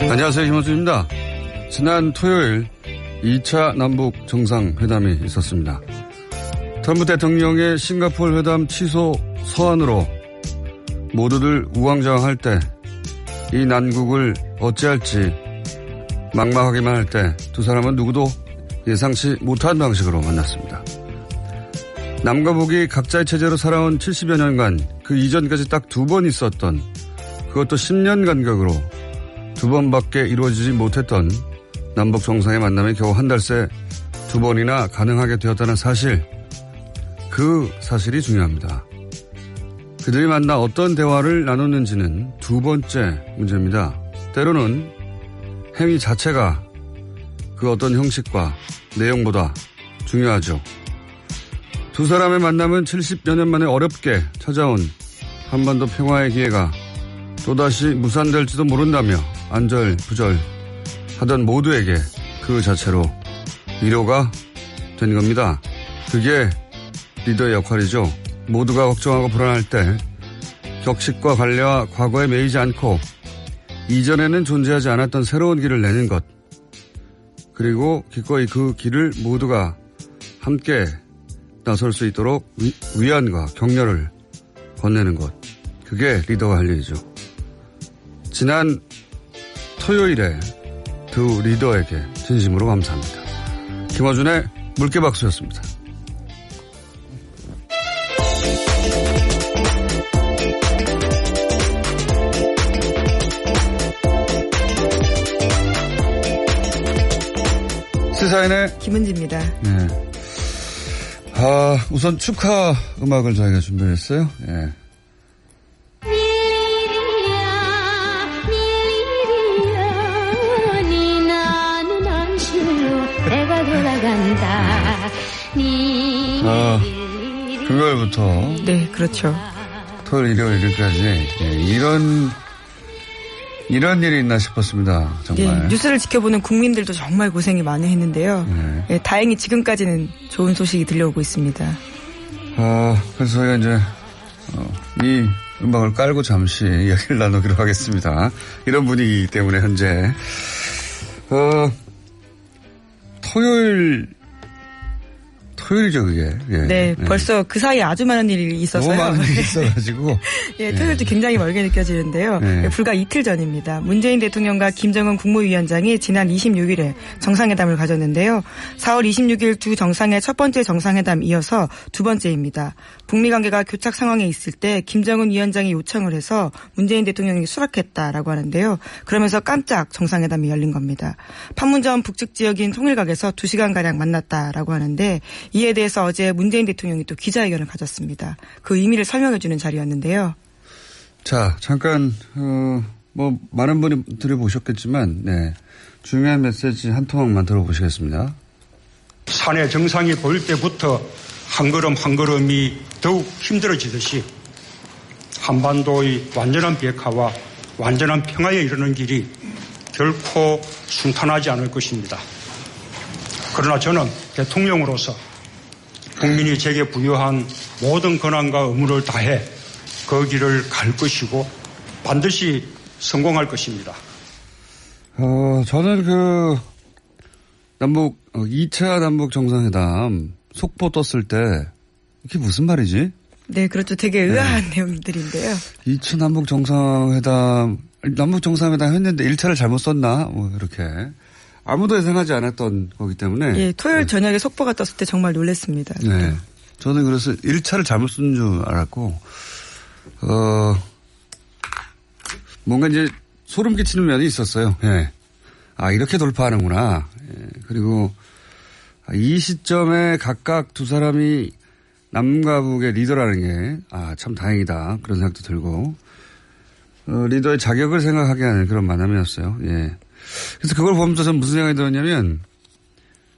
안녕하세요. 김원준입니다. 지난 토요일 2차 남북 정상회담이 있었습니다. 트럼프 대통령의 싱가포르 회담 취소 서한으로 모두들 우왕좌왕할 때 이 난국을 어찌할지 막막하기만 할 때 두 사람은 누구도 예상치 못한 방식으로 만났습니다. 남과 북이 각자의 체제로 살아온 70여 년간 그 이전까지 딱 두 번 있었던 그것도 10년 간격으로 두 번밖에 이루어지지 못했던 남북 정상의 만남이 겨우 한 달 새 두 번이나 가능하게 되었다는 사실, 그 사실이 중요합니다. 그들이 만나 어떤 대화를 나눴는지는 두 번째 문제입니다. 때로는 행위 자체가 그 어떤 형식과 내용보다 중요하죠. 두 사람의 만남은 70여 년 만에 어렵게 찾아온 한반도 평화의 기회가 또다시 무산될지도 모른다며 안절부절 하던 모두에게 그 자체로 위로가 된 겁니다. 그게 리더의 역할이죠. 모두가 걱정하고 불안할 때 격식과 관례와 과거에 매이지 않고 이전에는 존재하지 않았던 새로운 길을 내는 것, 그리고 기꺼이 그 길을 모두가 함께 나설 수 있도록 위안과 격려를 건네는 것, 그게 리더가 할 일이죠. 지난 토요일에 두 리더에게 진심으로 감사합니다. 김어준의 물개박수였습니다. 시사인의 김은지입니다. 네. 우선 축하 음악을 저희가 준비했어요. 예. 금요일부터. 네, 그렇죠. 토요일, 일요일, 일요일까지. 예, 이런 일이 있나 싶었습니다. 정말. 네, 뉴스를 지켜보는 국민들도 정말 고생이 많이 했는데요. 네. 네, 다행히 지금까지는 좋은 소식이 들려오고 있습니다. 그래서 저희가 이제, 이 음악을 깔고 잠시 이야기를 나누기로 하겠습니다. 이런 분위기 때문에 현재. 토요일이죠, 그게. 예. 네, 벌써 그 사이에 아주 많은 일이 있어서요. 너무 많은 일이 있어가지고. 예, 토요일도 굉장히 멀게 느껴지는데요. 네. 불과 이틀 전입니다. 문재인 대통령과 김정은 국무위원장이 지난 26일에 정상회담을 가졌는데요. 4월 26일 두 정상의 첫 번째 정상회담 이어서 두 번째입니다. 북미 관계가 교착 상황에 있을 때 김정은 위원장이 요청을 해서 문재인 대통령이 수락했다라고 하는데요. 그러면서 깜짝 정상회담이 열린 겁니다. 판문점 북측 지역인 통일각에서 2시간가량 만났다라고 하는데, 이에 대해서 어제 문재인 대통령이 또 기자회견을 가졌습니다. 그 의미를 설명해주는 자리였는데요. 자, 잠깐 많은 분이 들어보셨겠지만, 네, 중요한 메시지 한 토막만 들어보시겠습니다. 사내 정상이 보일 때부터 한 걸음 한 걸음이 더욱 힘들어지듯이 한반도의 완전한 비핵화와 완전한 평화에 이르는 길이 결코 순탄하지 않을 것입니다. 그러나 저는 대통령으로서 국민이 제게 부여한 모든 권한과 의무를 다해 그 길을 갈 것이고 반드시 성공할 것입니다. 저는 2차 남북 정상회담 속보 떴을 때 이게 무슨 말이지? 네, 그렇죠. 되게 의아한 내용들인데요. 2차 남북 정상회담 했는데 1차를 잘못 썼나? 이렇게. 아무도 예상하지 않았던 거기 때문에. 예, 토요일 저녁에 속보가 떴을 때 정말 놀랐습니다. 네. 저는 그래서 1차를 잘못 쓴 줄 알았고, 뭔가 이제 소름 끼치는 면이 있었어요. 예. 이렇게 돌파하는구나. 예. 그리고 이 시점에 각각 두 사람이 남과 북의 리더라는 게, 참 다행이다. 그런 생각도 들고. 리더의 자격을 생각하게 하는 그런 만남이었어요. 예. 그래서 그걸 보면서 전 무슨 생각이 들었냐면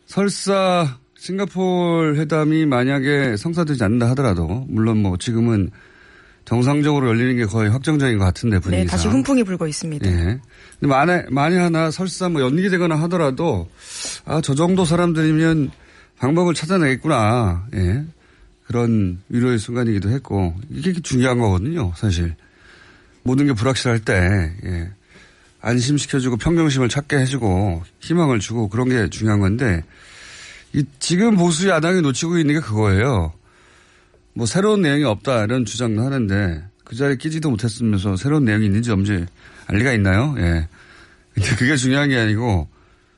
설사 싱가포르 회담이 만약에 성사되지 않는다 하더라도 물론 뭐 지금은 정상적으로 열리는 게 거의 확정적인 것 같은데 분위기상. 네, 다시 훈풍이 불고 있습니다. 예. 근데 만에 하나 설사 뭐 연기이 되거나 하더라도 저 정도 사람들이면 방법을 찾아내겠구나. 예. 그런 위로의 순간이기도 했고 이게 중요한 거거든요, 사실. 모든 게 불확실할 때 예. 안심시켜주고 평정심을 찾게 해주고 희망을 주고 그런 게 중요한 건데 지금 보수 야당이 놓치고 있는 게 그거예요. 뭐 새로운 내용이 없다 이런 주장도 하는데 그 자리에 끼지도 못했으면서 새로운 내용이 있는지 없는지 알 리가 있나요? 예. 근데 그게 중요한 게 아니고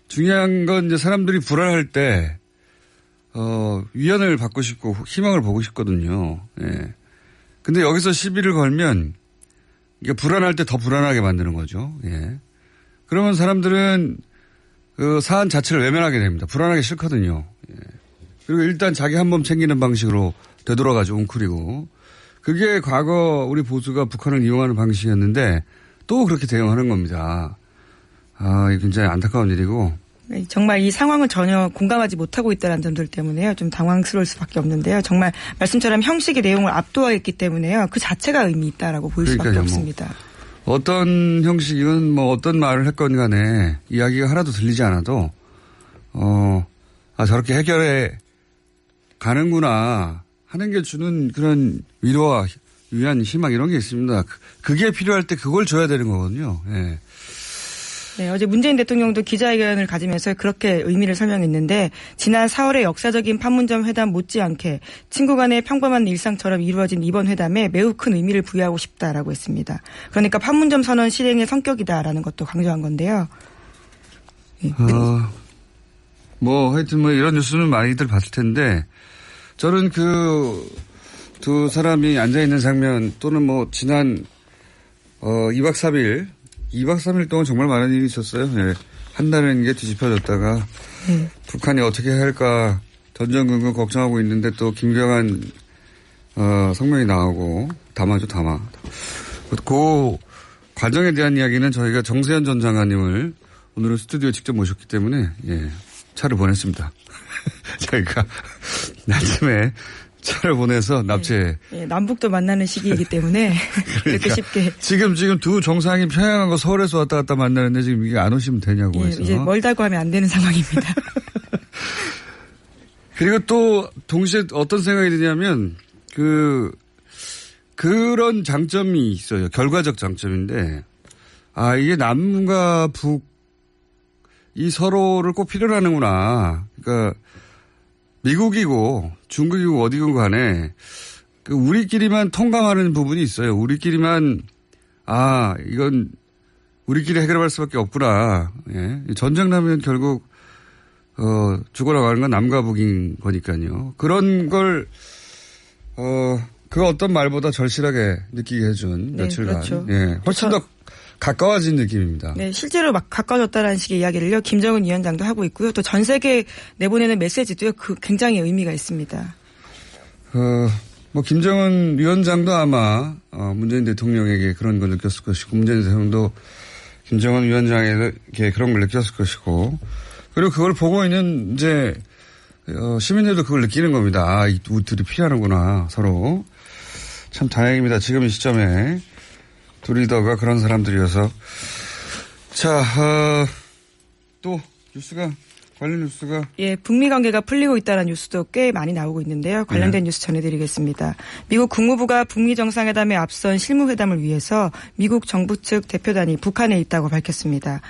중요한 건 이제 사람들이 불안할 때 위안을 받고 싶고 희망을 보고 싶거든요. 예. 근데 여기서 시비를 걸면 이게 불안할 때 더 불안하게 만드는 거죠. 예. 그러면 사람들은 그 사안 자체를 외면하게 됩니다. 불안하기 싫거든요. 예. 그리고 일단 자기 한 몸 챙기는 방식으로 되돌아가죠. 웅크리고. 그게 과거 우리 보수가 북한을 이용하는 방식이었는데 또 그렇게 대응하는 겁니다. 이게 굉장히 안타까운 일이고. 정말 이 상황을 전혀 공감하지 못하고 있다는 점들 때문에요. 좀 당황스러울 수밖에 없는데요. 정말 말씀처럼 형식의 내용을 압도하였기 때문에요. 그 자체가 의미 있다라고 보일 수밖에 없습니다. 어떤 형식이건 뭐 어떤 말을 했건 간에 이야기가 하나도 들리지 않아도 저렇게 해결해 가는구나 하는 게 주는 그런 위로와 위안, 희망 이런 게 있습니다. 그게 필요할 때 그걸 줘야 되는 거거든요. 예. 네, 어제 문재인 대통령도 기자회견을 가지면서 그렇게 의미를 설명했는데 지난 4월의 역사적인 판문점 회담 못지않게 친구 간의 평범한 일상처럼 이루어진 이번 회담에 매우 큰 의미를 부여하고 싶다라고 했습니다. 그러니까 판문점 선언 실행의 성격이다라는 것도 강조한 건데요. 네. 하여튼 이런 뉴스는 많이들 봤을 텐데 저는 두 사람이 앉아있는 장면 또는 지난 2박 3일 동안 정말 많은 일이 있었어요. 네. 한다는 게 뒤집혀졌다가 북한이 어떻게 할까 전전긍긍 걱정하고 있는데 또 김경한 성명이 나오고 담아죠. 그 과정에 대한 이야기는 저희가 정세현 전 장관님을 오늘은 스튜디오에 직접 모셨기 때문에 차를 보냈습니다. 저희가 아침에 차를 보내서 납치해. 네, 남북도 만나는 시기이기 때문에 그렇게 쉽게. 지금 두 정상이 평양하고 서울에서 왔다 갔다 만나는데 지금 이게 안 오시면 되냐고 해서. 이제 멀다고 하면 안 되는 상황입니다. 그리고 또 동시에 어떤 생각이 드냐면 그런 장점이 있어요. 결과적 장점인데 이게 남과 북이 서로를 꼭 필요로 하는구나. 그러니까 미국이고 중국이고 어디건 간에 우리끼리만 통감하는 부분이 있어요. 우리끼리만 이건 우리끼리 해결할 수밖에 없구나. 예. 전쟁 나면 결국 죽어나가는 건 남과 북인 거니까요. 그런 걸 그 어떤 말보다 절실하게 느끼게 해준 며칠간. 그렇죠. 예. 훨씬 더 가까워진 느낌입니다. 네, 실제로 막 가까워졌다라는 식의 이야기를요. 김정은 위원장도 하고 있고요. 또 전 세계에 내보내는 메시지도요. 굉장히 의미가 있습니다. 김정은 위원장도 아마 문재인 대통령에게 그런 걸 느꼈을 것이고 문재인 대통령도 김정은 위원장에게 그런 걸 느꼈을 것이고 그리고 그걸 보고 있는 이제 시민들도 그걸 느끼는 겁니다. 이 둘이 피하는구나 서로. 참 다행입니다. 지금 이 시점에. 두 리더가 그런 사람들이어서. 자, 또 관련 뉴스가. 예, 북미 관계가 풀리고 있다는 뉴스도 꽤 많이 나오고 있는데요. 관련된 뉴스 전해드리겠습니다. 미국 국무부가 북미 정상회담에 앞선 실무회담을 위해서 미국 정부 측 대표단이 북한에 있다고 밝혔습니다.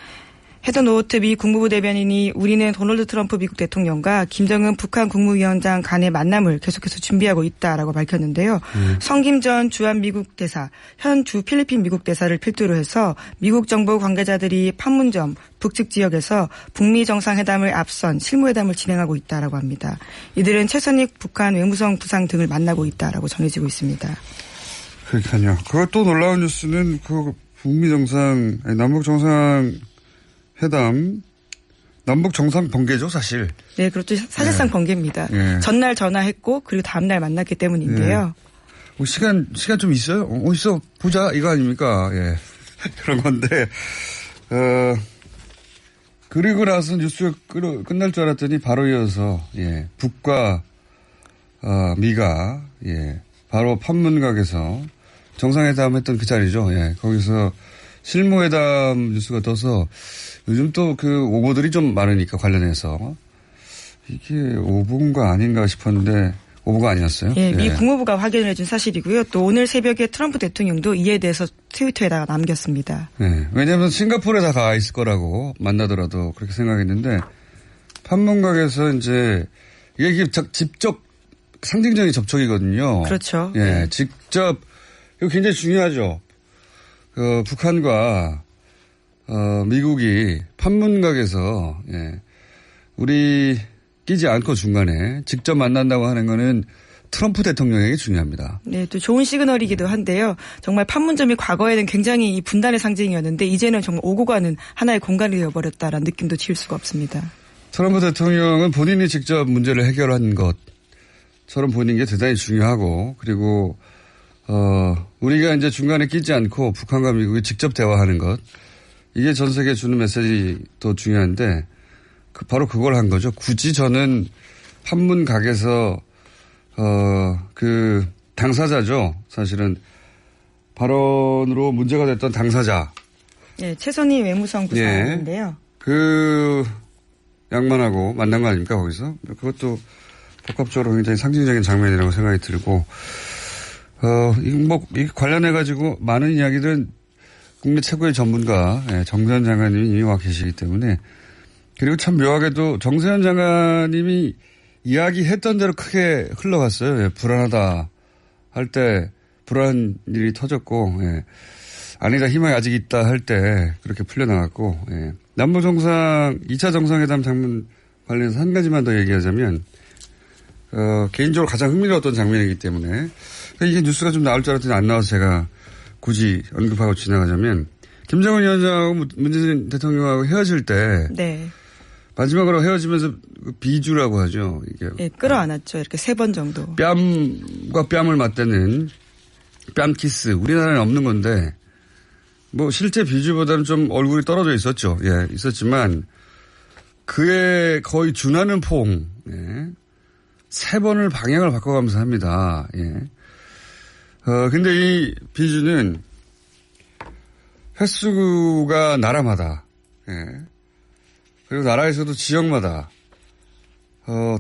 헤더 노어트 미 국무부 대변인이 우리는 도널드 트럼프 미국 대통령과 김정은 북한 국무위원장 간의 만남을 계속해서 준비하고 있다라고 밝혔는데요. 성김 전 주한 미국 대사, 현 주 필리핀 미국 대사를 필두로 해서 미국 정부 관계자들이 판문점 북측 지역에서 북미 정상회담을 앞선 실무회담을 진행하고 있다라고 합니다. 이들은 최선익 북한 외무성 부상 등을 만나고 있다라고 전해지고 있습니다. 그러니까요. 그것도 놀라운 뉴스는 남북 정상 회담, 남북 정상 번개죠, 사실. 네, 그렇죠. 사실상 번개입니다. 전날 전화했고, 그리고 다음날 만났기 때문인데요. 뭐 시간 좀 있어요? 있어. 보자. 이거 아닙니까? 예. 그런 건데, 그리고 나서 뉴스가 끝날 줄 알았더니 바로 이어서, 예. 북과, 미가, 예. 바로 판문각에서 정상회담 했던 그 자리죠. 예. 거기서 실무회담 뉴스가 떠서 요즘 또 그 오보들이 좀 많으니까 관련해서 이게 오보인가 아닌가 싶었는데 오보가 아니었어요. 예, 미 국무부가 확인을 해준 사실이고요. 또 오늘 새벽에 트럼프 대통령도 이에 대해서 트위터에다가 남겼습니다. 네, 왜냐하면 싱가포르에 다 가 있을 거라고 만나더라도 그렇게 생각했는데 판문각에서 이제 이게 직접 상징적인 접촉이거든요. 그렇죠. 예, 네. 직접 이거 굉장히 중요하죠. 북한과 미국이 판문각에서 예, 우리 끼지 않고 중간에 직접 만난다고 하는 거는 트럼프 대통령에게 중요합니다. 네, 또 좋은 시그널이기도 한데요. 정말 판문점이 과거에는 굉장히 이 분단의 상징이었는데 이제는 정말 오고 가는 하나의 공간이 되어버렸다라는 느낌도 지울 수가 없습니다. 트럼프 대통령은 본인이 직접 문제를 해결한 것처럼 보이는 게 대단히 중요하고 그리고 우리가 이제 중간에 끼지 않고 북한과 미국이 직접 대화하는 것 이게 전 세계에 주는 메시지도 중요한데 바로 그걸 한 거죠. 굳이 저는 판문각에서 그 당사자죠. 사실은 발언으로 문제가 됐던 당사자. 네, 최선희 외무성 부사인데요. 예, 그 양반하고 만난 거 아닙니까 거기서? 그것도 복합적으로 굉장히 상징적인 장면이라고 생각이 들고 이 관련해가지고 많은 이야기들은 국내 최고의 전문가 정세현 장관님이 이미 와 계시기 때문에 그리고 참 묘하게도 정세현 장관님이 이야기했던 대로 크게 흘러갔어요. 예, 불안하다 할 때 불안한 일이 터졌고 아니다 희망이 아직 있다 할 때 그렇게 풀려나갔고 남북정상 2차 정상회담 장면 관련해서 한 가지만 더 얘기하자면 개인적으로 가장 흥미로웠던 장면이기 때문에 이게 뉴스가 좀 나올 줄 알았더니 안 나와서 제가 굳이 언급하고 지나가자면 김정은 위원장하고 문재인 대통령하고 헤어질 때 네. 마지막으로 헤어지면서 비주라고 하죠. 이게 네, 끌어안았죠. 이렇게 3번 정도. 뺨과 뺨을 맞대는 뺨 키스. 우리나라에는 없는 건데 뭐 실제 비주보다는 좀 얼굴이 떨어져 있었죠. 예, 있었지만 그에 거의 준하는 포옹. 예. 3번을 방향을 바꿔가면서 합니다. 예. 근데 이 비주는 횟수가 나라마다, 예. 그리고 나라에서도 지역마다,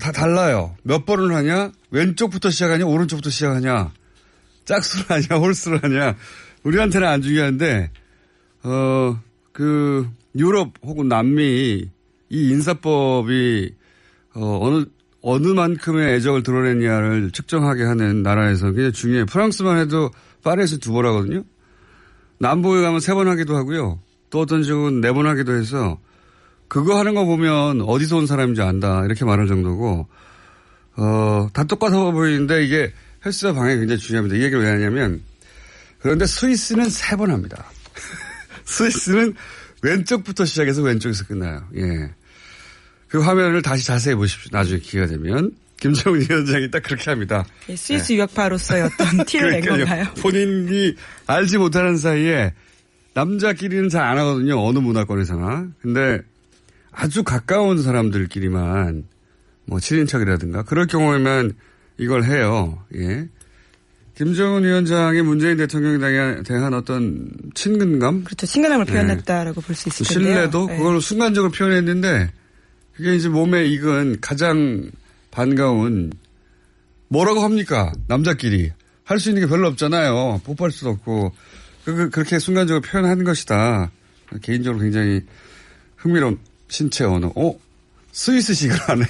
다 달라요. 몇 번을 하냐? 왼쪽부터 시작하냐? 오른쪽부터 시작하냐? 짝수를 하냐? 홀수를 하냐? 우리한테는 안 중요한데, 유럽 혹은 남미, 이 인사법이, 어느 만큼의 애정을 드러냈냐를 측정하게 하는 나라에서 굉장히 중요해요. 프랑스만 해도 파리에서 2번 하거든요. 남부에 가면 3번 하기도 하고요. 또 어떤 지역은 4번 하기도 해서 그거 하는 거 보면 어디서 온 사람인지 안다 이렇게 말할 정도고 다 똑같아 보이는데 이게 횟수와 방향이 굉장히 중요합니다. 이 얘기를 왜 하냐면 그런데 스위스는 3번 합니다. 스위스는 왼쪽부터 시작해서 왼쪽에서 끝나요. 예. 그 화면을 다시 자세히 보십시오. 나중에 기회가 되면. 김정은 위원장이 딱 그렇게 합니다. 스위스 유학파로서의 어떤 티를 낸 건가요? 본인이 알지 못하는 사이에 남자끼리는 잘 안 하거든요. 어느 문화권에서나. 근데 아주 가까운 사람들끼리만 뭐 친인척이라든가 그럴 경우에만 이걸 해요. 예. 김정은 위원장이 문재인 대통령에 대한 어떤 친근감? 그렇죠. 친근함을 표현했다라고 볼 수 있을 텐데요. 신뢰도 그걸 순간적으로 표현했는데 그게 이제 몸에 익은 가장 반가운 뭐라고 합니까? 남자끼리. 할 수 있는 게 별로 없잖아요. 뽀뽀할 수도 없고. 그렇게 순간적으로 표현한 것이다. 개인적으로 굉장히 흥미로운 신체 언어. 스위스식을 하네?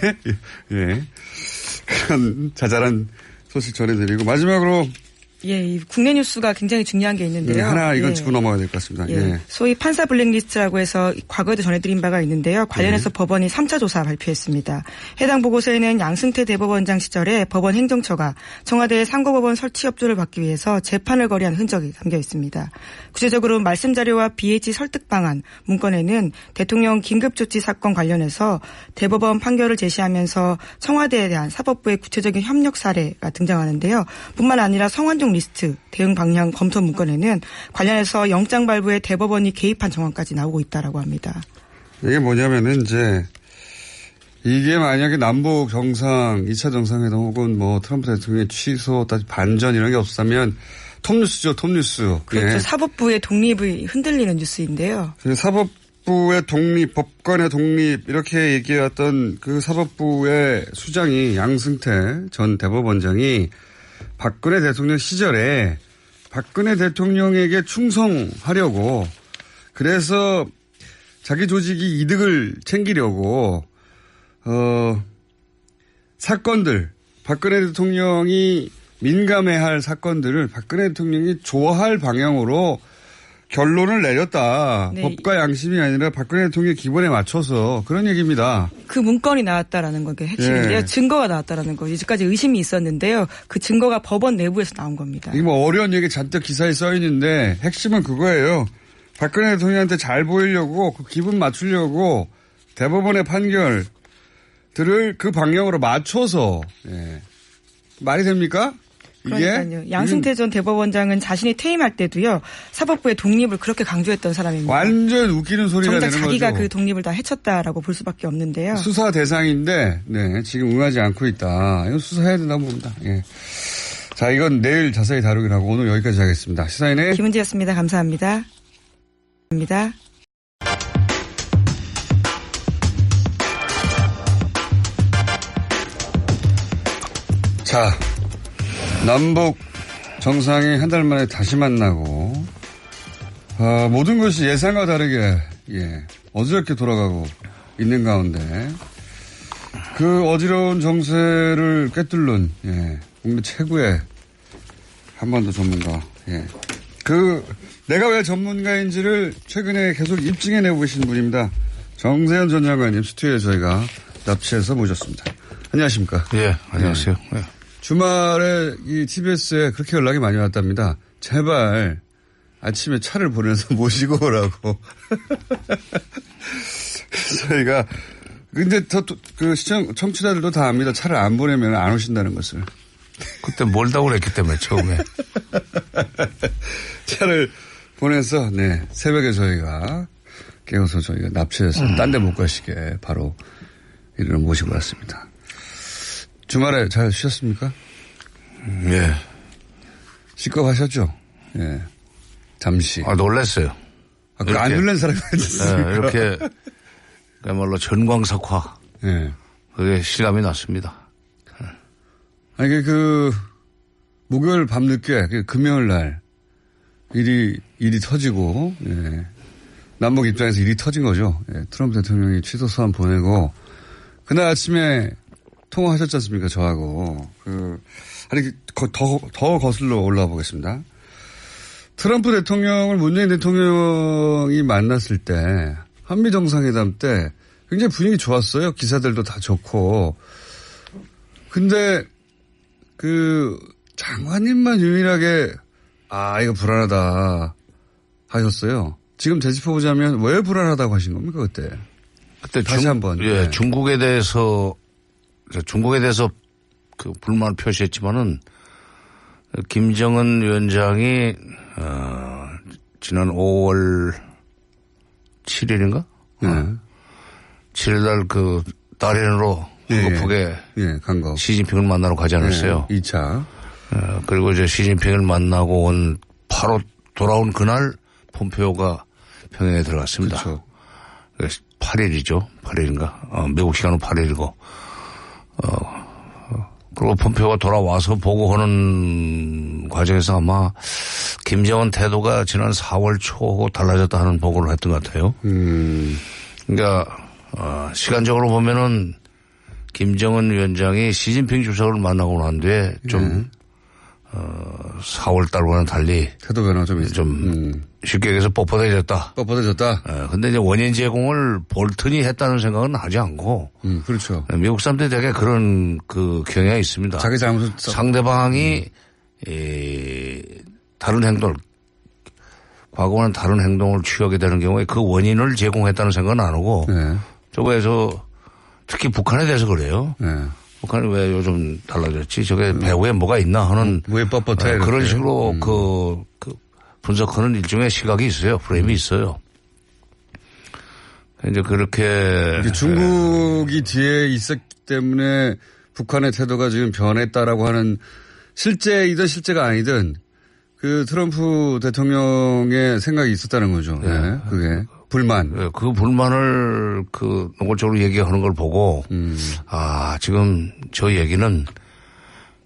예. 그런 자잘한 소식 전해드리고 마지막으로 예, 이 국내 뉴스가 굉장히 중요한 게 있는데요. 네, 하나 이건 짚고 넘어가야 될 것 같습니다. 예. 소위 판사 블랙리스트라고 해서 과거에도 전해드린 바가 있는데요. 관련해서 법원이 3차 조사 발표했습니다. 해당 보고서에는 양승태 대법원장 시절에 법원 행정처가 청와대의 상고법원 설치 협조를 받기 위해서 재판을 거래한 흔적이 담겨 있습니다. 구체적으로 말씀 자료와 BH 설득 방안 문건에는 대통령 긴급조치 사건 관련해서 대법원 판결을 제시하면서 청와대에 대한 사법부의 구체적인 협력 사례가 등장하는데요. 뿐만 아니라 성완종 최종 리스트 대응 방향 검토 문건에는 관련해서 영장 발부에 대법원이 개입한 정황까지 나오고 있다라고 합니다. 이게 뭐냐면은 이제 이게 만약에 남북 정상 2차 정상회담 혹은 뭐 트럼프 대통령의 취소 반전 이런 게 없었다면 톱뉴스죠, 톱뉴스. 그렇죠. 예. 사법부의 독립이 흔들리는 뉴스인데요. 사법부의 독립, 법관의 독립 이렇게 얘기했던 그 사법부의 수장이 양승태 전 대법원장이 박근혜 대통령 시절에 박근혜 대통령에게 충성하려고 그래서 자기 조직이 이득을 챙기려고 사건들 박근혜 대통령이 민감해할 사건들을 박근혜 대통령이 좋아할 방향으로 결론을 내렸다. 네. 법과 양심이 아니라 박근혜 대통령의 기본에 맞춰서 그런 얘기입니다. 그 문건이 나왔다라는 게 핵심인데요. 예. 증거가 나왔다라는 거. 이제까지 의심이 있었는데요. 그 증거가 법원 내부에서 나온 겁니다. 이게 뭐 어려운 얘기 잔뜩 기사에 써 있는데 핵심은 그거예요. 박근혜 대통령한테 잘 보이려고 그 기분 맞추려고 대법원의 판결들을 그 방향으로 맞춰서 예. 말이 됩니까? 그러니까요. 양승태 전 대법원장은 자신이 퇴임할 때도요. 사법부의 독립을 그렇게 강조했던 사람입니다. 완전 웃기는 소리가 되는 거죠. 정작 자기가 그 독립을 다 해쳤다라고 볼 수밖에 없는데요. 수사 대상인데 네, 지금 응하지 않고 있다. 이거 수사해야 된다고 봅니다. 예. 자, 이건 내일 자세히 다루기로 하고 오늘 여기까지 하겠습니다. 시사인의 김은지였습니다. 감사합니다. 자, 남북 정상이 한 달 만에 다시 만나고 모든 것이 예상과 다르게 어지럽게 돌아가고 있는 가운데 그 어지러운 정세를 꿰뚫는 국내 최고의 한반도 전문가 내가 왜 전문가인지를 최근에 계속 입증해내고 계신 분입니다. 정세현 전 장관님 스튜디오에 저희가 납치해서 모셨습니다. 안녕하십니까? 예, 안녕하세요. 네. 주말에 이 TBS에 그렇게 연락이 많이 왔답니다. 제발 아침에 차를 보내서 모시고 오라고. 저희가 근데 그 청취자들도 다 압니다. 차를 안 보내면 안 오신다는 것을. 그때 몰다고 그랬기 때문에 처음에. 차를 보내서 새벽에 저희가 깨워서 저희가 납치해서 딴 데 못 가시게 바로 이를 모시고 왔습니다. 주말에 잘 쉬셨습니까? 예. 시겁하셨죠? 예. 잠시. 놀랐어요. 안 놀란 사람이 있었습니까? 이렇게 그야말로 전광석화. 예. 그게 실감이 났습니다. 아니, 목요일 밤늦게, 금요일 날, 일이 터지고, 남북 입장에서 일이 터진 거죠. 트럼프 대통령이 취소 소환 보내고, 그날 아침에 통화하셨지 않습니까, 저하고. 더 거슬러 올라와 보겠습니다. 트럼프 대통령을 문재인 대통령이 만났을 때, 한미 정상회담 때 굉장히 분위기 좋았어요. 기사들도 다 좋고. 근데, 장관님만 유일하게, 이거 불안하다 하셨어요. 지금 되짚어보자면 왜 불안하다고 하신 겁니까, 그때? 그때 다시 한번. 예, 중국에 대해서 그 불만을 표시했지만은 김정은 위원장이 지난 5월 7일인가? 7일날 그 다롄으로 한국에 간 거. 시진핑을 만나러 가지 않았어요. 2차. 그리고 이제 시진핑을 만나고 바로 돌아온 그날 폼페오가 평양에 들어갔습니다. 그렇죠. 8일이죠. 8일인가? 미국 시간으로 8일이고. 그리고 폼페오가 돌아와서 보고하는 과정에서 아마 김정은 태도가 지난 4월 초 달라졌다 하는 보고를 했던 것 같아요. 그러니까 시간적으로 보면은 김정은 위원장이 시진핑 주석을 만나고 난 뒤에 좀 4월 달과는 달리 태도 변화 좀 있죠. 쉽게 얘기해서 뻣뻣해졌다. 뻣뻣해졌다. 근데 이제 원인 제공을 볼튼이 했다는 생각은 하지 않고. 그렇죠. 미국 사람들이 되게 그런 그 경향이 있습니다. 자기 잘못을 상대방이 다른 행동을 과거와는 다른 행동을 취하게 되는 경우에 그 원인을 제공했다는 생각은 안 하고. 저거에서 특히 북한에 대해서 그래요. 북한이 왜 요즘 달라졌지? 저게 배후에 뭐가 있나 하는. 왜 뻣뻣해? 그런 식으로 그 분석하는 일종의 시각이 있어요. 프레임이 있어요. 이제 그렇게. 중국이 뒤에 있었기 때문에 북한의 태도가 지금 변했다라고 하는 실제이든 실제가 아니든 그 트럼프 대통령의 생각이 있었다는 거죠. 네. 그게. 불만. 네, 그 불만을 노골적으로 얘기하는 걸 보고 지금 저 얘기는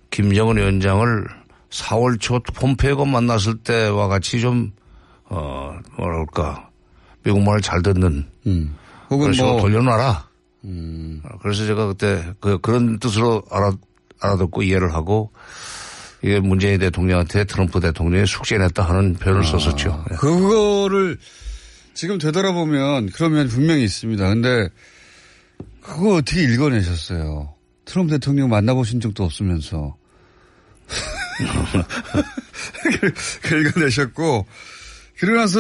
김정은 위원장을 4월 초 폼페이오가 만났을 때와 같이 좀 뭐랄까 미국말을 잘 듣는 혹은 뭐 돌려놔라. 그래서 제가 그때 그런 뜻으로 알아듣고 이해를 하고 이게 문재인 대통령한테 트럼프 대통령이 숙제냈다 하는 표현을 썼었죠. 그거를 지금 되돌아보면 그런 면이 분명히 있습니다. 근데 그거 어떻게 읽어내셨어요? 트럼프 대통령 만나보신 적도 없으면서. 읽어내셨고 그러고 나서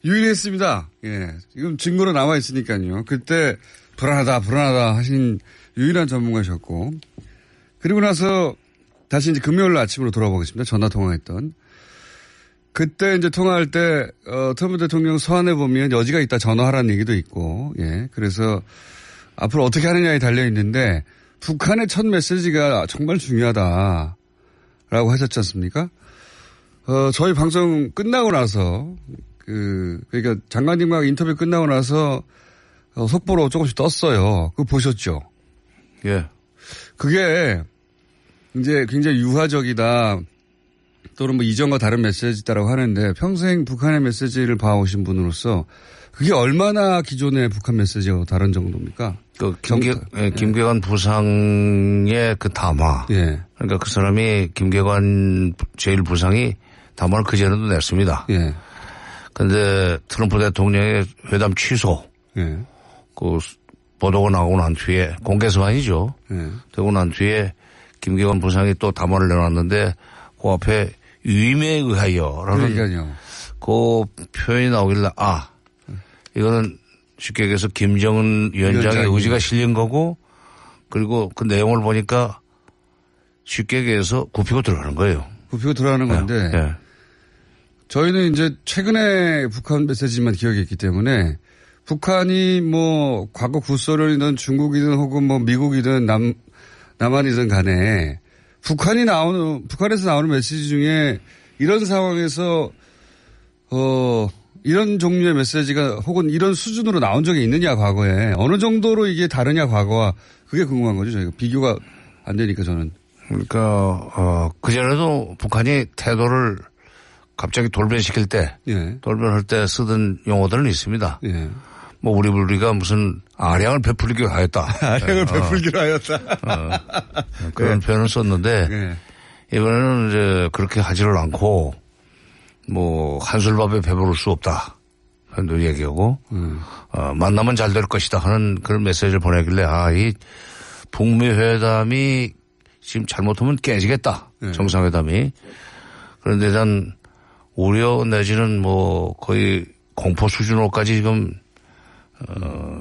유일했습니다. 예. 지금 증거로 남아 있으니까요. 그때 불안하다 하신 유일한 전문가셨고 그리고 나서 다시 이제 금요일 아침으로 돌아보겠습니다. 전화 통화했던. 그때 이제 통화할 때, 트럼프 대통령 서한에 보면 여지가 있다 전화하라는 얘기도 있고, 예. 그래서 앞으로 어떻게 하느냐에 달려있는데, 북한의 첫 메시지가 정말 중요하다라고 하셨지 않습니까? 저희 방송 끝나고 나서, 그러니까 장관님과 인터뷰 끝나고 나서, 속보로 조금씩 떴어요. 그거 보셨죠? 예. 그게 이제 굉장히 유화적이다. 또는 뭐 이전과 다른 메시지다라고 하는데 평생 북한의 메시지를 봐오신 분으로서 그게 얼마나 기존의 북한 메시지와 다른 정도입니까? 김계관 부상의 그 담화. 예. 그러니까 그 사람이 김계관 제1부상이 담화를 그전에도 냈습니다. 예. 근데 트럼프 대통령의 회담 취소. 예. 그 보도가 나오고 난 뒤에 공개서한이죠. 예. 되고 난 뒤에 김계관 부상이 또 담화를 내놨는데 그 앞에 위임에 의하여라는 그 표현이 나오길래 이거는 쉽게 얘기해서 김정은 위원장의 의지가 실린 거고 그리고 그 내용을 보니까 쉽게 얘기해서 굽히고 들어가는 거예요. 굽히고 들어가는 건데 네. 저희는 이제 최근에 북한 메시지만 기억이 있기 때문에 북한이 뭐 과거 구소련이든 중국이든 혹은 뭐 미국이든 남한이든 간에 북한에서 나오는 메시지 중에 이런 상황에서, 이런 종류의 메시지가 혹은 이런 수준으로 나온 적이 있느냐, 과거에. 어느 정도로 이게 다르냐, 과거와. 그게 궁금한 거죠, 저희가. 비교가 안 되니까 저는. 그러니까, 그전에도 북한이 태도를 갑자기 돌변시킬 때, 예. 돌변할 때 쓰던 용어들은 있습니다. 예. 뭐 우리가 무슨 아량을 베풀기로 하였다. 아량을 베풀기로 하였다. 그런 네. 표현을 썼는데 네. 이번에는 이제 그렇게 하지를 않고 뭐 한술밥에 배부를 수 없다. 그런 얘기하고 만나면 잘 될 것이다 하는 그런 메시지를 보내길래 이 북미 회담이 지금 잘못하면 깨지겠다. 네. 정상회담이. 그런데 난 우려 내지는 뭐 거의 공포 수준으로까지 지금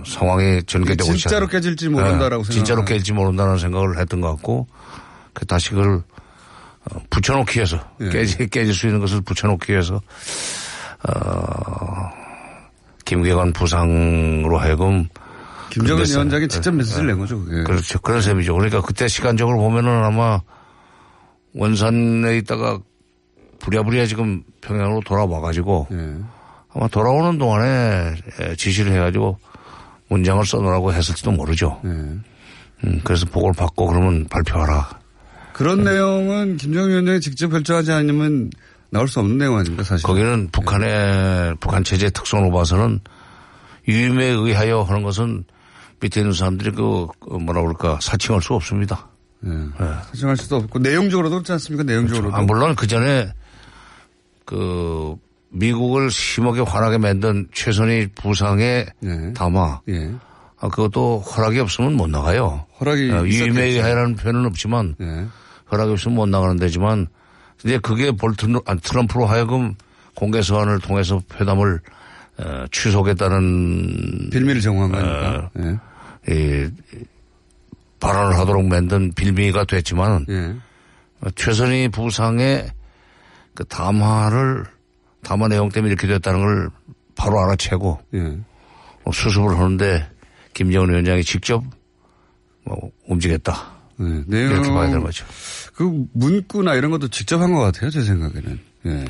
상황이 전개되고 있잖아요. 진짜로 깨질지 모른다라고 진짜로 깨질지 모른다는 생각을 했던 것 같고 다시 그걸 붙여놓기 위해서 깨질 수 있는 것을 붙여놓기 위해서 김계관 부상으로 하여금 김정은 위원장이 직접 메시지를 낸 거죠. 그게. 그렇죠. 그런 셈이죠. 그러니까 그때 시간적으로 보면은 아마 원산에 있다가 부랴부랴 지금 평양으로 돌아와가지고 아마 돌아오는 동안에 지시를 해가지고 문장을 써놓으라고 했을지도 모르죠. 그래서 보고를 받고 그러면 발표하라. 그런 내용은 김정은 위원장이 직접 결정하지 않으면 나올 수 없는 내용 아닙니까, 사실. 거기는 북한 체제 특성으로 봐서는 유임에 의하여 하는 것은 밑에 있는 사람들이 뭐라 그럴까 사칭할 수 없습니다. 사칭할 수도 없고 내용적으로도 그렇지 않습니까? 내용적으로도. 그렇죠. 물론 그 전에 미국을 심하게 화나게 만든 최선희 부상의 담화. 그것도 허락이 없으면 못 나가요. 유임에 의하여라는 표현은 없지만 허락이 없으면 못 나가는 데지만 이제 그게 트럼프로 하여금 공개서한을 통해서 회담을 취소하겠다는 빌미를 제공한 거니까. 발언을 하도록 만든 빌미가 됐지만 예. 최선희 부상의 그 담화 내용 때문에 이렇게 됐다는 걸 바로 알아채고 예. 수습을 하는데 김정은 위원장이 직접 움직였다. 네. 이렇게 봐야 되는 거죠. 그 문구나 이런 것도 직접 한 것 같아요, 제 생각에는. 예.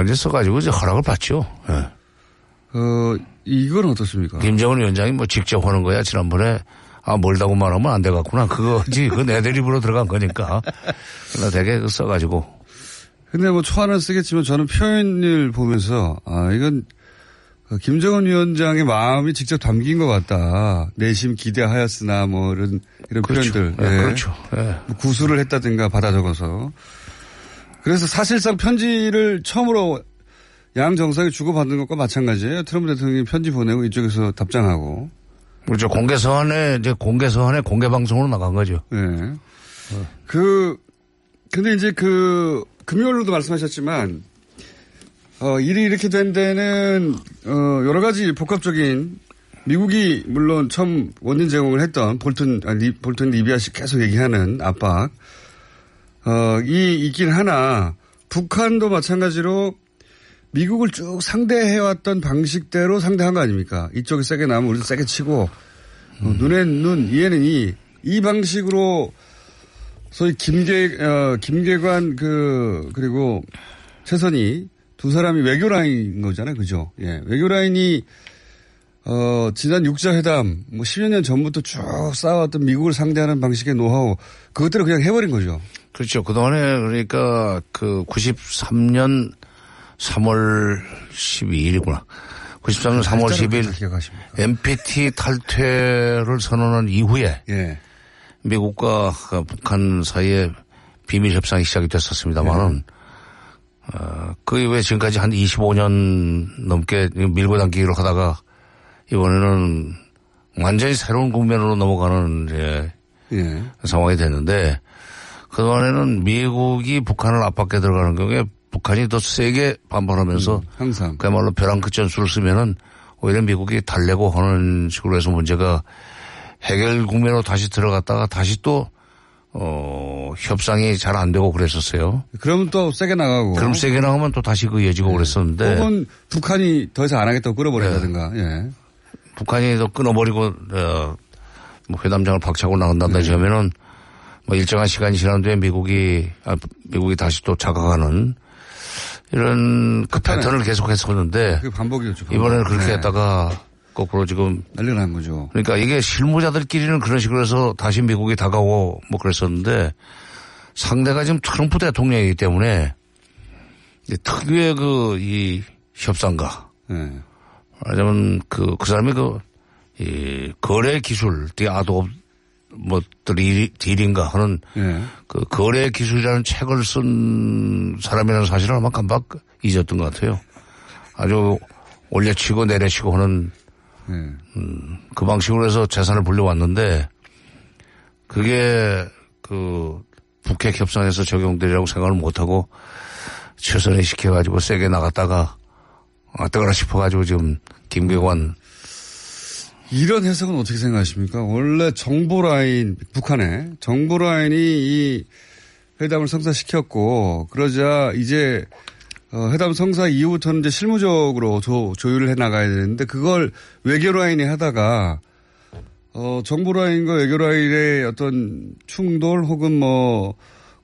이제 써가지고 이제 허락을 받죠. 예. 이건 어떻습니까? 김정은 위원장이 직접 하는 거야. 지난번에 멀다고 말하면 안 되겠구나. 그거지. 그거 내 대립으로 들어간 거니까. 그러나 되게 써가지고. 근데 초안을 쓰겠지만 저는 표현을 보면서 이건 김정은 위원장의 마음이 직접 담긴 것 같다. 내심 기대하였으나 이런 그렇죠. 표현들. 네, 그렇죠. 네. 구술을 했다든가 받아 적어서. 그래서 사실상 편지를 처음으로 양 정상이 주고받는 것과 마찬가지예요. 트럼프 대통령이 편지 보내고 이쪽에서 답장하고. 그렇죠. 공개 서한에 공개 방송으로 나간 거죠. 네. 근데 이제 금요일로도 말씀하셨지만, 일이 이렇게 된 데는, 여러 가지 복합적인, 미국이 물론 처음 원인 제공을 했던 볼튼 리비아식 계속 얘기하는 압박, 있긴 하나, 북한도 마찬가지로 미국을 쭉 상대해왔던 방식대로 상대한 거 아닙니까? 이쪽이 세게 나오면 우리도 세게 치고, 눈엔 눈, 이에는 이 방식으로 소위 김계관 그리고 최선희 두 사람이 외교라인인 거잖아요. 그죠? 예. 외교라인이, 지난 6자 회담, 10여 년 전부터 쭉 쌓아왔던 미국을 상대하는 방식의 노하우, 그것대로 그냥 해버린 거죠. 그렇죠. 그동안에 그러니까 93년 3월 12일이구나. 93년 3월 10일 NPT 탈퇴를 선언한 이후에 예. 미국과 북한 사이에 비밀 협상이 시작이 됐었습니다만은 그 이후에 지금까지 한 25년 넘게 밀고 당기기를 하다가 이번에는 완전히 새로운 국면으로 넘어가는 예. 상황이 됐는데 그동안에는 미국이 북한을 압박해 들어가는 경우에 북한이 더 세게 반발하면서 항상 그야말로 벼랑 끝 전술을 쓰면은 오히려 미국이 달래고 하는 식으로 해서 문제가 해결 국면으로 다시 들어갔다가 다시 또 협상이 잘 안 되고 그랬었어요. 그러면 또 세게 나가고. 그럼 세게 나가면 또 다시 이어지고 네. 그랬었는데. 혹은 북한이 더 이상 안 하겠다고 끊어버린다든가. 네. 예. 북한이 더 끊어버리고 회담장을 박차고 나간다든지 네. 하면은 일정한 시간이 지난 뒤에 미국이 다시 또 자각하는 이런 패턴을 계속했었는데. 그게 반복이었죠. 이번에는 그렇게 네. 했다가 거꾸로 지금. 난리가 난 거죠. 그러니까 이게 실무자들끼리는 그런 식으로 해서 다시 미국이 다가오고 그랬었는데 상대가 지금 트럼프 대통령이기 때문에 특유의 이 협상가. 네. 말하자면 그 사람이 이 거래 기술, 딜인가 하는 네. 그 거래 기술이라는 책을 쓴 사람이라는 사실을 아마 깜빡 잊었던 것 같아요. 아주 올려치고 내려치고 하는 그 방식으로 해서 재산을 불려왔는데 그게 북핵 협상에서 적용되리라고 생각을 못하고 최선을 시켜가지고 세게 나갔다가 뜨거라 싶어가지고 지금 김계관 이런 해석은 어떻게 생각하십니까? 원래 정보라인, 북한의 정보라인이 이 회담을 성사시켰고 그러자 이제 회담 성사 이후부터는 이제 실무적으로 조율을 해 나가야 되는데 그걸 외교라인이 하다가 정보라인과 외교라인의 어떤 충돌 혹은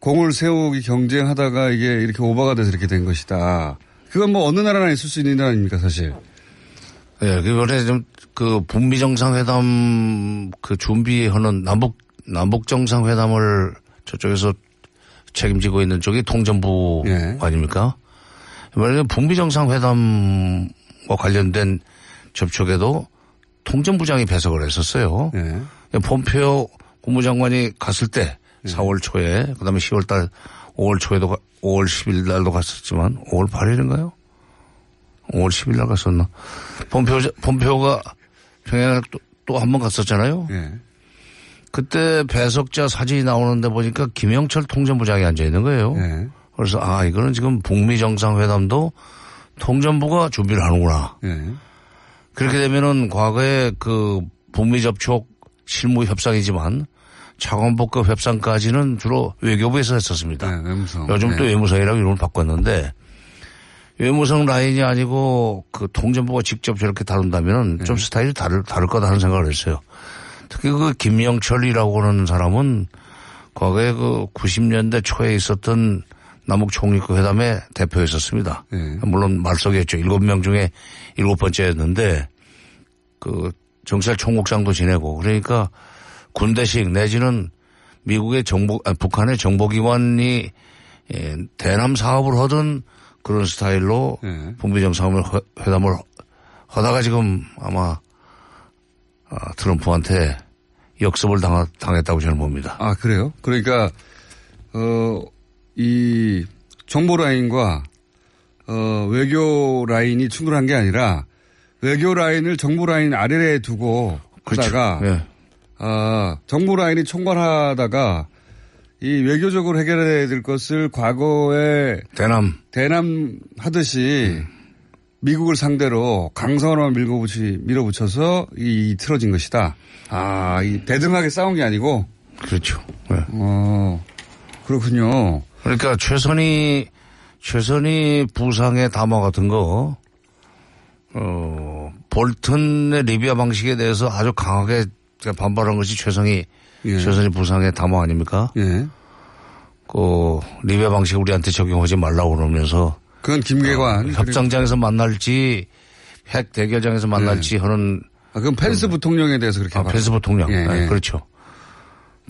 공을 세우기 경쟁하다가 이게 이렇게 오버가 돼서 이렇게 된 것이다. 그건 어느 나라나 있을 수 있는 일 아닙니까 사실. 네, 그번에 좀 북미 정상회담 준비하는 남북 정상회담을 저쪽에서 책임지고 있는 쪽이 통전부 네. 아닙니까? 이번에 북미 정상회담과 관련된 접촉에도 통전부장이 배석을 했었어요. 네. 폼페오 국무장관이 갔을 때 4월 초에 그다음에 10월 10일 날도 갔었지만 5월 8일인가요? 5월 10일 날 갔었나? 폼페오가 평양을 또 한 번 갔었잖아요. 네. 그때 배석자 사진이 나오는데 보니까 김영철 통전부장이 앉아 있는 거예요. 네. 그래서 이거는 지금 북미 정상회담도 통전부가 준비를 하는구나. 네. 그렇게 되면은 과거에 북미 접촉 실무 협상이지만 차관복급 협상까지는 주로 외교부에서 했었습니다. 네, 외무성. 요즘 또 외무성이라고 이름을 바꿨는데 외무성 라인이 아니고 그 통전부가 직접 저렇게 다룬다면 좀 스타일이 다를 거다라는 생각을 했어요. 특히 그 김영철이라고 하는 사람은 과거에 그 90년대 초에 있었던 남북 총리급 회담의 대표였었습니다. 물론 말석이었죠. 7명 중에 7번째였는데 그 정찰 총국장도 지내고 그러니까 군대식 내지는 미국의 북한의 정보기관이 대남 사업을 하던 그런 스타일로 북미 정상회담을 하다가 지금 아마 트럼프한테 역습을 당했다고 저는 봅니다. 아, 그래요? 그러니까 이 정보 라인과 외교 라인이 충돌한 게 아니라 외교 라인을 정보 라인 아래에 두고 하다가 그렇죠. 정보 라인이 총괄하다가 이 외교적으로 해결해야 될 것을 과거에 대남 하듯이 미국을 상대로 강성으로만 밀어붙여서 이 틀어진 것이다. 이 대등하게 싸운 게 아니고. 그렇죠. 네. 그렇군요. 그러니까 최선희 부상의 담화 같은 거, 볼튼의 리비아 방식에 대해서 아주 강하게 반발한 것이 최선희 부상의 담화 아닙니까? 예. 그 리비아 방식 우리한테 적용하지 말라고 그러면서. 그건 김계관. 협상장에서 만날지 핵 대결장에서 만날지 하는. 그건 펜스 부통령에 대해서 그렇게. 펜스 부통령. 네, 그렇죠.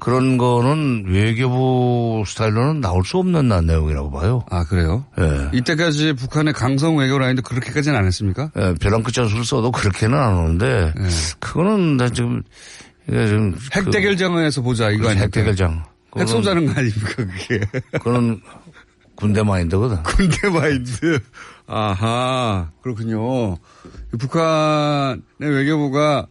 그런 거는 외교부 스타일로는 나올 수 없는 내용이라고 봐요. 그래요? 예. 이때까지 북한의 강성 외교 라인도 그렇게까지는 안 했습니까? 예, 벼랑 끝장수를 써도 그렇게는 안 오는데, 그거는 지금 핵 대결장에서 보자, 이거 아닙니까? 핵 대결장. 핵 쏘자는 거 아닙니까, 그게? 그거는 군대 마인드거든. 군대 마인드. 아하, 그렇군요. 북한의 외교부가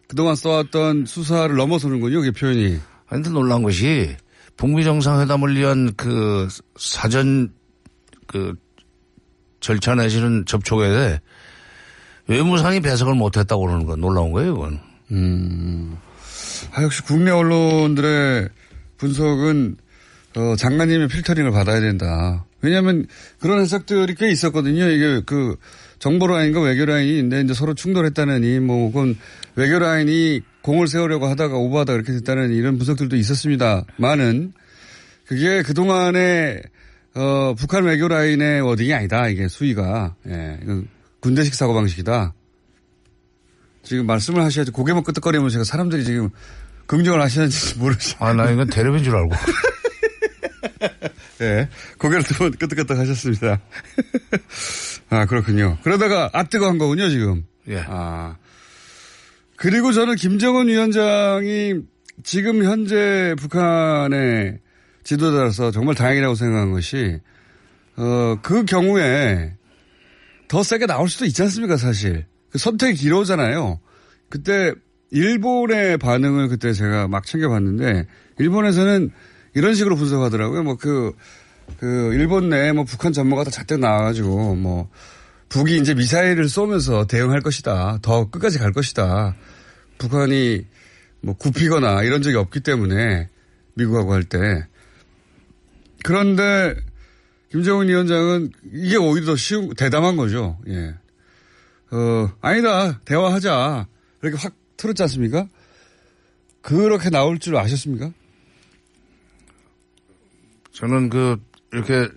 그동안 써왔던 수사를 넘어서는군요, 그게 표현이. 근데 놀란 것이 북미 정상회담을 위한 그 사전 그 절차 내지는 접촉에 외무상이 배석을 못했다고 그러는 건 놀라운 거예요, 이건. 역시 국내 언론들의 분석은 장관님의 필터링을 받아야 된다. 왜냐하면 그런 해석들이 꽤 있었거든요. 이게 그 정보 라인과 외교 라인인데 이제 서로 충돌했다느니 뭐 그건 외교 라인이 공을 세우려고 하다가 오버하다 그렇게 됐다는 이런 분석들도 있었습니다만은 그게 그동안의 북한 외교 라인의 워딩이 아니다. 이게 수위가. 예. 이건 군대식 사고방식이다. 지금 말씀을 하셔야지 고개만 끄덕거리면 제가 사람들이 지금 긍정을 하시는지 모르겠어요. 나 이건 대립인 줄 알고. 예. 고개를 두 번 끄덕끄덕 하셨습니다. 그렇군요. 그러다가 뜨거운 거군요, 지금. 예. 그리고 저는 김정은 위원장이 지금 현재 북한의 지도자로서 정말 다행이라고 생각한 것이, 그 경우에 더 세게 나올 수도 있지 않습니까, 사실. 그 선택이 길어오잖아요. 그때 일본의 반응을 그때 제가 막 챙겨봤는데, 일본에서는 이런 식으로 분석하더라고요. 일본 내에 북한 전문가도 잔뜩 나와가지고, 북이 이제 미사일을 쏘면서 대응할 것이다. 더 끝까지 갈 것이다. 북한이 굽히거나 이런 적이 없기 때문에 미국하고 할 때. 그런데 김정은 위원장은 이게 오히려 더 대담한 거죠. 예. 아니다. 대화하자. 이렇게 확 틀었지 않습니까? 그렇게 나올 줄 아셨습니까? 저는 이렇게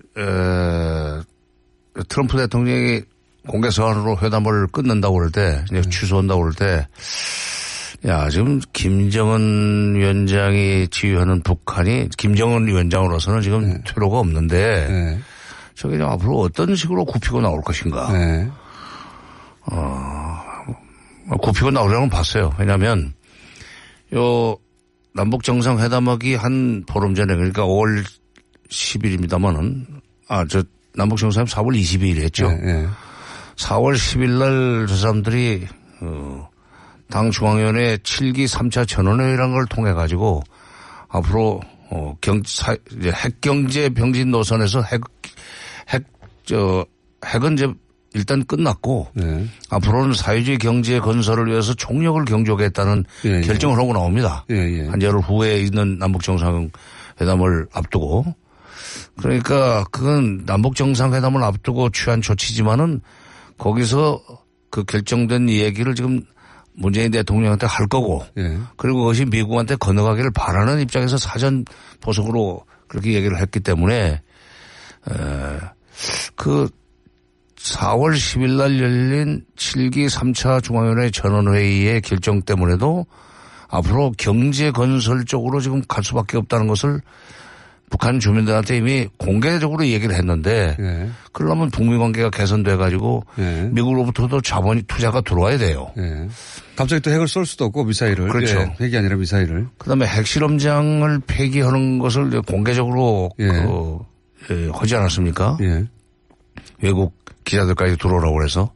트럼프 대통령이 공개 서한으로 회담을 끊는다고 그럴 때, 취소한다고 그럴 때, 지금 김정은 위원장이 지휘하는 북한이 김정은 위원장으로서는 지금 퇴로가 없는데, 저게 앞으로 어떤 식으로 굽히고 나올 것인가. 굽히고 나오려는 봤어요. 왜냐하면, 남북 정상회담하기 한 보름 전에, 그러니까 5월 10일입니다만은, 남북 정상회담 4월 22일 했죠. 4월 10일 날 저 사람들이, 당 중앙위원회 7기 3차 전원회의라는 걸 통해 가지고 앞으로, 핵경제 병진 노선에서 핵은 이제 일단 끝났고 앞으로는 사회주의 경제 건설을 위해서 총력을 경주하겠다는 결정을 하고 나옵니다. 한 열흘 후에 있는 남북 정상회담을 앞두고. 그러니까 그건 남북 정상회담을 앞두고 취한 조치지만은 거기서 그 결정된 얘기를 지금 문재인 대통령한테 할 거고 그리고 그것이 미국한테 건너가기를 바라는 입장에서 사전 보석으로 그렇게 얘기를 했기 때문에 그 4월 10일 날 열린 7기 3차 중앙위원회 전원회의의 결정 때문에도 앞으로 경제 건설 쪽으로 지금 갈 수밖에 없다는 것을 북한 주민들한테 이미 공개적으로 얘기를 했는데 그러려면 북미 관계가 개선돼 가지고 미국으로부터도 자본이 투자가 들어와야 돼요. 갑자기 또 핵을 쏠 수도 없고 미사일을. 그렇죠. 핵이 아니라 미사일을. 그다음에 핵실험장을 폐기하는 것을 공개적으로 하지 않았습니까? 외국 기자들까지 들어오라고 해서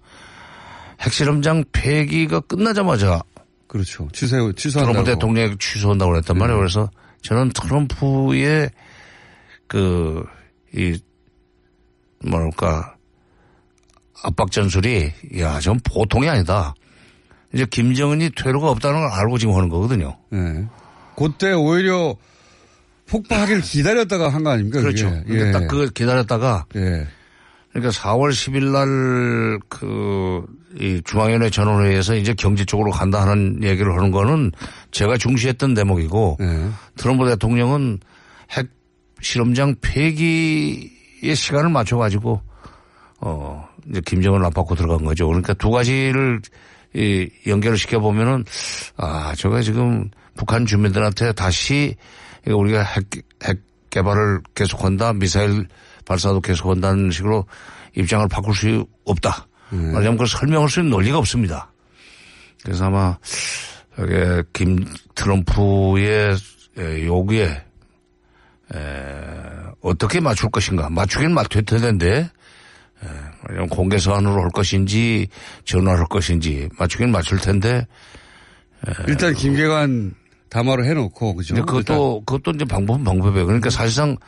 핵실험장 폐기가 끝나자마자 그렇죠. 취소한다고. 트럼프 대통령이 취소한다고 그랬단 말이에요. 그래서 저는 트럼프의 압박 전술이, 전 보통이 아니다. 이제 김정은이 퇴로가 없다는 걸 알고 지금 하는 거거든요. 그때 오히려 폭파하기를 기다렸다가 한 거 아닙니까? 그렇죠. 딱 그걸 기다렸다가. 그러니까 4월 10일 날 이 중앙위원회 전원회의에서 이제 경제 쪽으로 간다 하는 얘기를 하는 거는 제가 중시했던 대목이고 트럼프 대통령은 핵 실험장 폐기의 시간을 맞춰가지고 이제 김정은을 압박고 들어간 거죠. 그러니까 두 가지를 연결을 시켜보면은 저가 지금 북한 주민들한테 다시 우리가 핵 개발을 계속한다, 미사일 발사도 계속한다는 식으로 입장을 바꿀 수 없다. 말하자면 그걸 설명할 수 있는 논리가 없습니다. 그래서 아마 트럼프의 요구에 어떻게 맞출 것인가. 맞추긴 맞출 텐데 공개 서한으로 할 것인지 전화를 할 것인지 맞추긴 맞출 텐데 일단 김계관 담화로 해놓고 그죠. 그것도 이제 방법은 방법이에요. 그러니까 사실상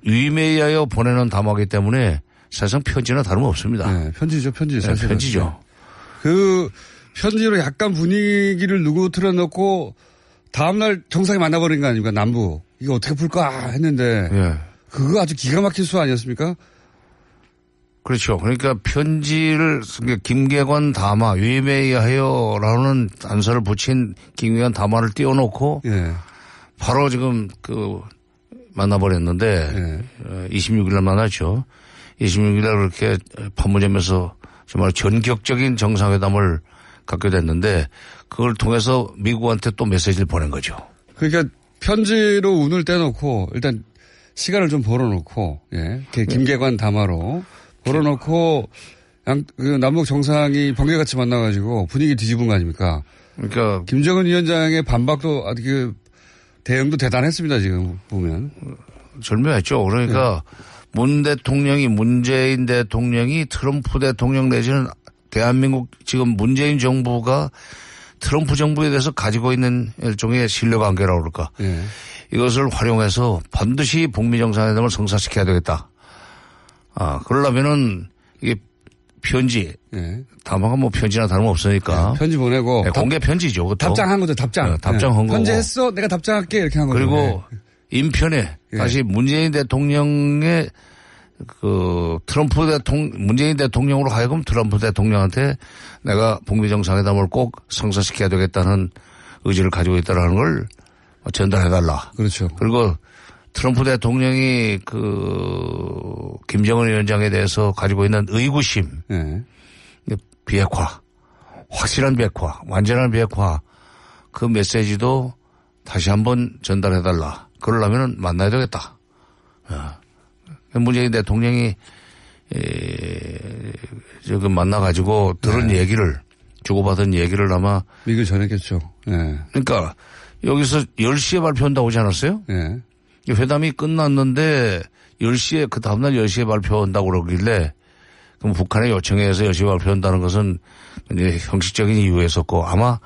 위임에 의하여 보내는 담화이기 때문에 사실상 편지나 다름없습니다. 편지죠, 편지. 사실 편지죠. 그 편지로 약간 분위기를 누구 틀어놓고 다음날 정상이 만나버린 거 아닙니까? 남북. 이거 어떻게 풀까 했는데 그거 아주 기가 막힌 수 아니었습니까? 그렇죠. 그러니까 편지를 김계관 담화 위임에 의하여라는 단서를 붙인 김계관 담화를 띄워놓고 바로 지금 만나버렸는데 26일 날 만났죠. 26일 날 그렇게 판문점에서 정말 전격적인 정상회담을 갖게 됐는데 그걸 통해서 미국한테 또 메시지를 보낸 거죠. 그러니까 편지로 운을 떼놓고 일단 시간을 좀 벌어놓고 김계관 담화로 벌어놓고 남북 정상이 번개같이 만나가지고 분위기 뒤집은 거 아닙니까? 그러니까 김정은 위원장의 반박도 대응도 대단했습니다. 지금 보면 절묘했죠. 그러니까 문재인 대통령이 트럼프 대통령 내지는 대한민국 지금 문재인 정부가 트럼프 정부에 대해서 가지고 있는 일종의 신뢰관계라고 그럴까. 이것을 활용해서 반드시 북미 정상회담을 성사시켜야 되겠다. 그러려면은 이게 편지. 담화가 편지나 다름없으니까. 편지 보내고. 공개 편지죠. 그것도. 답장한 거죠, 답장. 답장한 거고. 편지했어? 내가 답장할게. 이렇게 한 거죠. 그리고 인편에 다시 문재인 대통령의 문재인 대통령으로 하여금 트럼프 대통령한테 내가 북미 정상회담을 꼭 성사시켜야 되겠다는 의지를 가지고 있다는 걸 전달해달라. 그렇죠. 그리고 트럼프 대통령이 김정은 위원장에 대해서 가지고 있는 의구심, 비핵화, 확실한 비핵화, 완전한 비핵화 그 메시지도 다시 한번 전달해달라. 그러려면 만나야 되겠다. 문재인 대통령이 지금 만나가지고 들은 얘기를 주고받은 얘기를 아마 미국 전했겠죠. 그러니까 여기서 10시에 발표한다고 하지 않았어요? 회담이 끝났는데 10시에 그 다음날 10시에 발표한다고 그러길래 그럼 북한의 요청에 의해서 10시에 발표한다는 것은 이제 형식적인 이유였었고 아마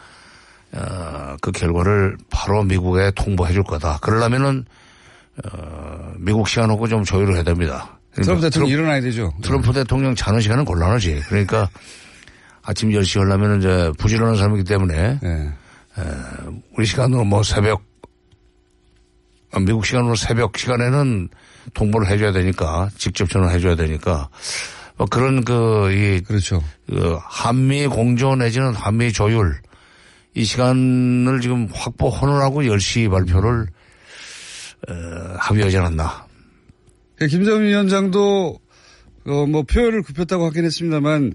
그 결과를 바로 미국에 통보해 줄 거다. 그러려면은 미국 시간하고 좀 조율을 해야 됩니다. 트럼프 대통령 일어나야 되죠. 트럼프 대통령 자는 시간은 곤란하지. 그러니까 아침 10시 하려면 이제 부지런한 사람이기 때문에 우리 시간으로 뭐 미국 시간으로 새벽 시간에는 통보를 해줘야 되니까 직접 전화해줘야 되니까 뭐 그런 그렇죠. 한미 공조 내지는 한미 조율 이 시간을 지금 확보하느라고 10시 발표를 합의하지 않았나. 김정은 위원장도 뭐 표현을 굽혔다고 하긴 했습니다만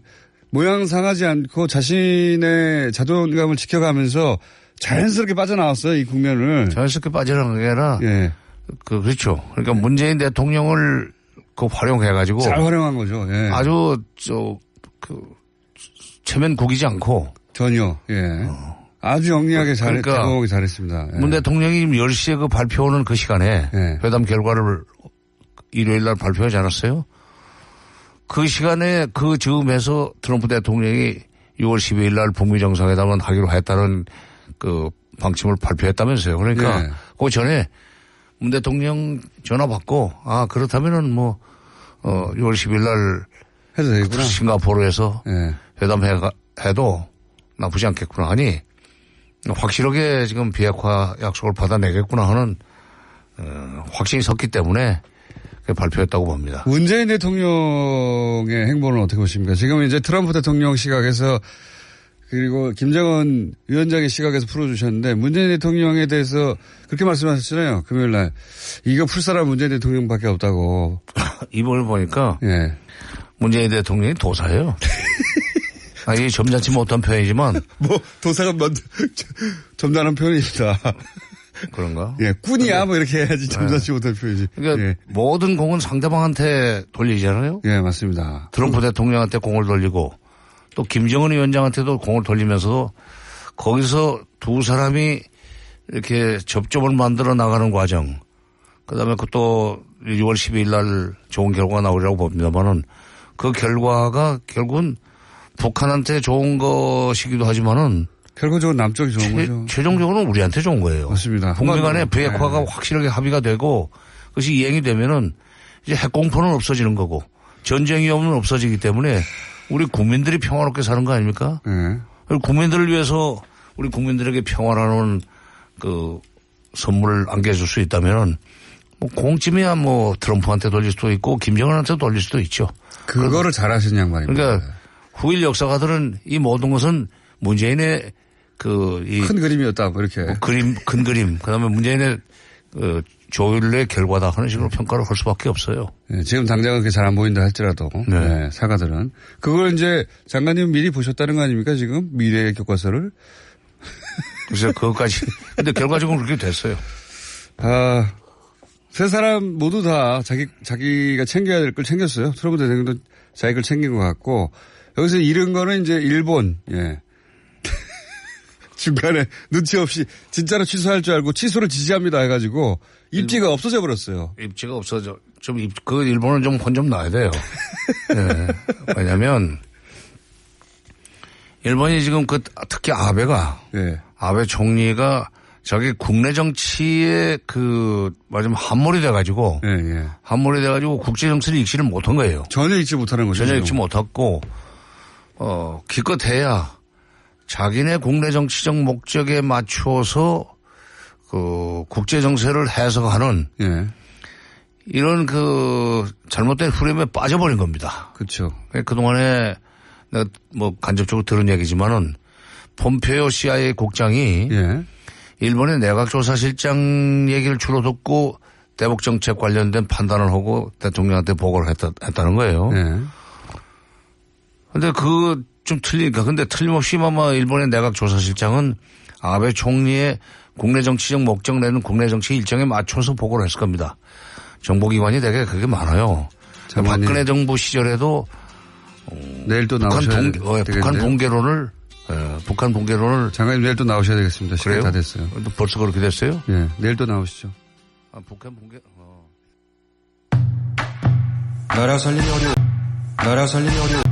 모양 상하지 않고 자신의 자존감을 지켜가면서 자연스럽게 빠져나왔어요, 이 국면을. 자연스럽게 빠져나간 게 아니라 그렇죠. 그러니까 문재인 대통령을 활용해가지고 잘 활용한 거죠. 예. 아주 체면 구기지 않고 전혀. 아주 영리하게 대응하기 잘했습니다. 문 대통령이 10시에 발표하는 그 시간에 회담 결과를 일요일 날 발표하지 않았어요? 그 시간에 그 즈음에서 트럼프 대통령이 6월 12일 날 북미 정상회담을 하기로 했다는 그 방침을 발표했다면서요. 그러니까 그 전에 문 대통령 전화 받고 그렇다면은 6월 10일 날 해도 되겠구나. 싱가포르에서 회담해도 나쁘지 않겠구나 하니 확실하게 지금 비핵화 약속을 받아내겠구나 하는 확신이 섰기 때문에 발표했다고 봅니다. 문재인 대통령의 행보는 어떻게 보십니까? 지금 이제 트럼프 대통령 시각에서 그리고 김정은 위원장의 시각에서 풀어주셨는데 문재인 대통령에 대해서 그렇게 말씀하셨잖아요. 금요일 날. 이거 풀 사람 문재인 대통령밖에 없다고. 이번을 보니까 문재인 대통령이 도사예요. 이게 점잖지 못한 표현이지만. 도사가 점잖은 표현입니다. 그런가? 꾼이야 이렇게 해야지 점잖지 못한 표현이지. 그러니까 모든 공은 상대방한테 돌리잖아요. 맞습니다. 트럼프 대통령한테 공을 돌리고 또 김정은 위원장한테도 공을 돌리면서 거기서 두 사람이 이렇게 접점을 만들어 나가는 과정. 그다음에 또 6월 12일 날 좋은 결과가 나오리라고 봅니다만은 그 결과가 결국은 북한한테 좋은 것이기도 하지만은 결과적으로 남쪽이 좋은 거죠. 최종적으로는 우리한테 좋은 거예요. 맞습니다. 북미 간의 비핵화가 확실하게 합의가 되고 그것이 이행이 되면은 이제 핵공포는 없어지는 거고 전쟁 위험은 없어지기 때문에 우리 국민들이 평화롭게 사는 거 아닙니까? 국민들을 위해서 우리 국민들에게 평화라는 그 선물을 안겨줄 수 있다면은 공쯤이야 트럼프한테 돌릴 수도 있고 김정은한테 돌릴 수도 있죠. 그거를 잘하신 양반입니다. 그러니까 후일 역사가들은 이 모든 것은 문재인의 큰 그림이었다, 이렇게. 큰 그림. 그 다음에 문재인의 조율의 결과다 하는 식으로 평가를 할 수밖에 없어요. 지금 당장은 그게 잘 안 보인다 할지라도. 사가들은. 그걸 이제 장관님 미리 보셨다는 거 아닙니까, 지금? 미래의 교과서를. 그래서 그것까지. 근데 결과적으로 그렇게 됐어요. 세 사람 모두 다 자기가 챙겨야 될 걸 챙겼어요. 트럼프 대통령도 자기 걸 챙긴 것 같고. 여기서 잃은 거는 이제 일본, 중간에 눈치 없이 진짜로 취소할 줄 알고 취소를 지지합니다 해가지고 입지가 없어져 버렸어요. 입지가 없어져. 일본은 좀 혼 좀 나야 돼요. 왜냐면 일본이 지금 특히 아베 총리가 자기 국내 정치에 함몰이 돼가지고 국제 정치를 익지를 못한 거예요. 전혀 익지 못하는 거죠. 전혀 익지 못했고 기껏해야 자기네 국내 정치적 목적에 맞춰서 국제 정세를 해석하는 이런 잘못된 흐름에 빠져버린 겁니다. 그렇죠. 그동안에 내가 간접적으로 들은 얘기지만은 폼페이오 CIA 국장이 일본의 내각조사실장 얘기를 주로 듣고 대북 정책 관련된 판단을 하고 대통령한테 보고를 했다는 거예요. 근데 좀 틀리니까. 근데 틀림없이 일본의 내각조사실장은 아베 총리의 국내 정치적 목적 내는 국내 정치 일정에 맞춰서 보고를 했을 겁니다. 정보기관이 되게 그게 많아요. 박근혜 정부 시절에도 내일 또 나오셔야 북한 동계론을 장관님 내일 또 나오셔야 되겠습니다. 시간이 다 됐어요. 벌써 그렇게 됐어요? 내일 또 나오시죠. 북한 동계 나라 살림이 어려워.